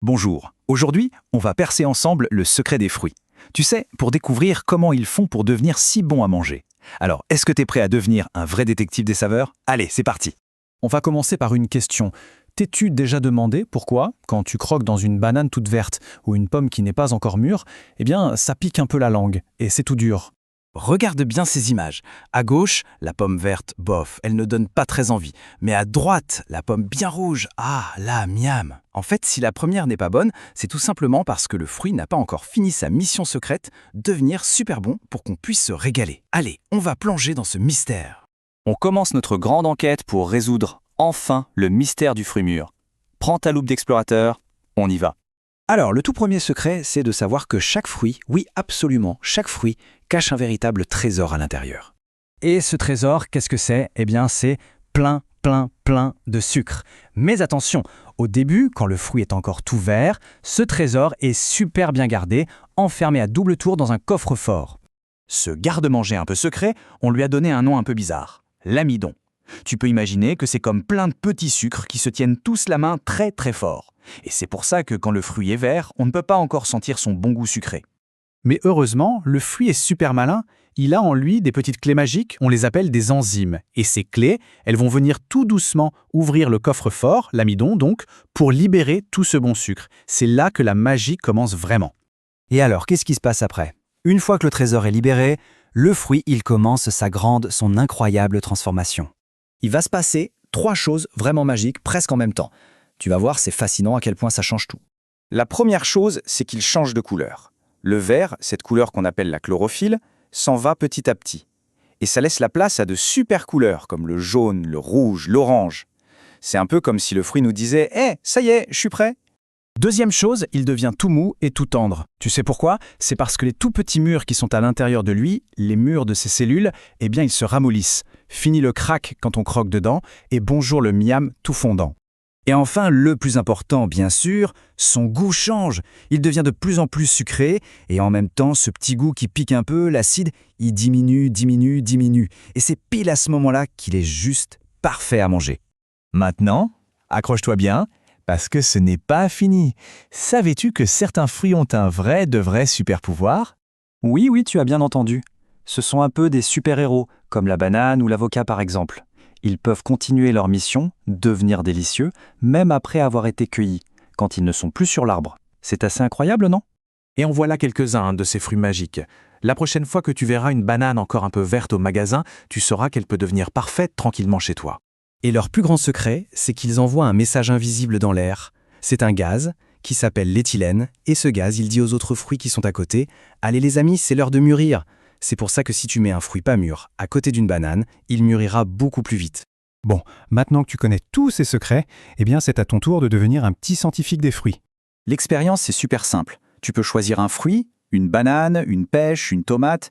Bonjour, aujourd'hui, on va percer ensemble le secret des fruits. Tu sais, pour découvrir comment ils font pour devenir si bons à manger. Alors, est-ce que t'es prêt à devenir un vrai détective des saveurs? Allez, c'est parti! On va commencer par une question. T'es-tu déjà demandé pourquoi, quand tu croques dans une banane toute verte ou une pomme qui n'est pas encore mûre, eh bien, ça pique un peu la langue et c'est tout dur? Regarde bien ces images. À gauche, la pomme verte, bof, elle ne donne pas très envie. Mais à droite, la pomme bien rouge, ah là, miam! En fait, si la première n'est pas bonne, c'est tout simplement parce que le fruit n'a pas encore fini sa mission secrète, devenir super bon pour qu'on puisse se régaler. Allez, on va plonger dans ce mystère. On commence notre grande enquête pour résoudre enfin le mystère du fruit mûr. Prends ta loupe d'explorateur, on y va. Alors, le tout premier secret, c'est de savoir que chaque fruit, oui absolument, chaque fruit, cache un véritable trésor à l'intérieur. Et ce trésor, qu'est-ce que c'est? Eh bien, c'est plein de sucre. Mais attention, au début, quand le fruit est encore tout vert, ce trésor est super bien gardé, enfermé à double tour dans un coffre-fort. Ce garde-manger un peu secret, on lui a donné un nom un peu bizarre, l'amidon. Tu peux imaginer que c'est comme plein de petits sucres qui se tiennent tous la main très fort. Et c'est pour ça que quand le fruit est vert, on ne peut pas encore sentir son bon goût sucré. Mais heureusement, le fruit est super malin. Il a en lui des petites clés magiques, on les appelle des enzymes. Et ces clés, elles vont venir tout doucement ouvrir le coffre-fort, l'amidon donc, pour libérer tout ce bon sucre. C'est là que la magie commence vraiment. Et alors, qu'est-ce qui se passe après? Une fois que le trésor est libéré, le fruit, il commence son incroyable transformation. Il va se passer 3 choses vraiment magiques, presque en même temps. Tu vas voir, c'est fascinant à quel point ça change tout. La première chose, c'est qu'il change de couleur. Le vert, cette couleur qu'on appelle la chlorophylle, s'en va petit à petit. Et ça laisse la place à de super couleurs, comme le jaune, le rouge, l'orange. C'est un peu comme si le fruit nous disait « Hé, ça y est, je suis prêt !» Deuxième chose, il devient tout mou et tout tendre. Tu sais pourquoi? C'est parce que les tout petits murs qui sont à l'intérieur de lui, les murs de ses cellules, eh bien ils se ramollissent. Fini le crack quand on croque dedans, et bonjour le miam tout fondant. Et enfin, le plus important, bien sûr, son goût change. Il devient de plus en plus sucré, et en même temps, ce petit goût qui pique un peu, l'acide, il diminue. Et c'est pile à ce moment-là qu'il est juste parfait à manger. Maintenant, accroche-toi bien, parce que ce n'est pas fini. Savais-tu que certains fruits ont un de vrai super pouvoir? Oui, tu as bien entendu. Ce sont un peu des super-héros, comme la banane ou l'avocat par exemple. Ils peuvent continuer leur mission, devenir délicieux, même après avoir été cueillis, quand ils ne sont plus sur l'arbre. C'est assez incroyable, non? Et en voilà quelques-uns de ces fruits magiques. La prochaine fois que tu verras une banane encore un peu verte au magasin, tu sauras qu'elle peut devenir parfaite tranquillement chez toi. Et leur plus grand secret, c'est qu'ils envoient un message invisible dans l'air. C'est un gaz qui s'appelle l'éthylène, et ce gaz, il dit aux autres fruits qui sont à côté « Allez les amis, c'est l'heure de mûrir !» C'est pour ça que si tu mets un fruit pas mûr à côté d'une banane, il mûrira beaucoup plus vite. Bon, maintenant que tu connais tous ces secrets, eh bien c'est à ton tour de devenir un petit scientifique des fruits. L'expérience, c'est super simple. Tu peux choisir un fruit, une banane, une pêche, une tomate,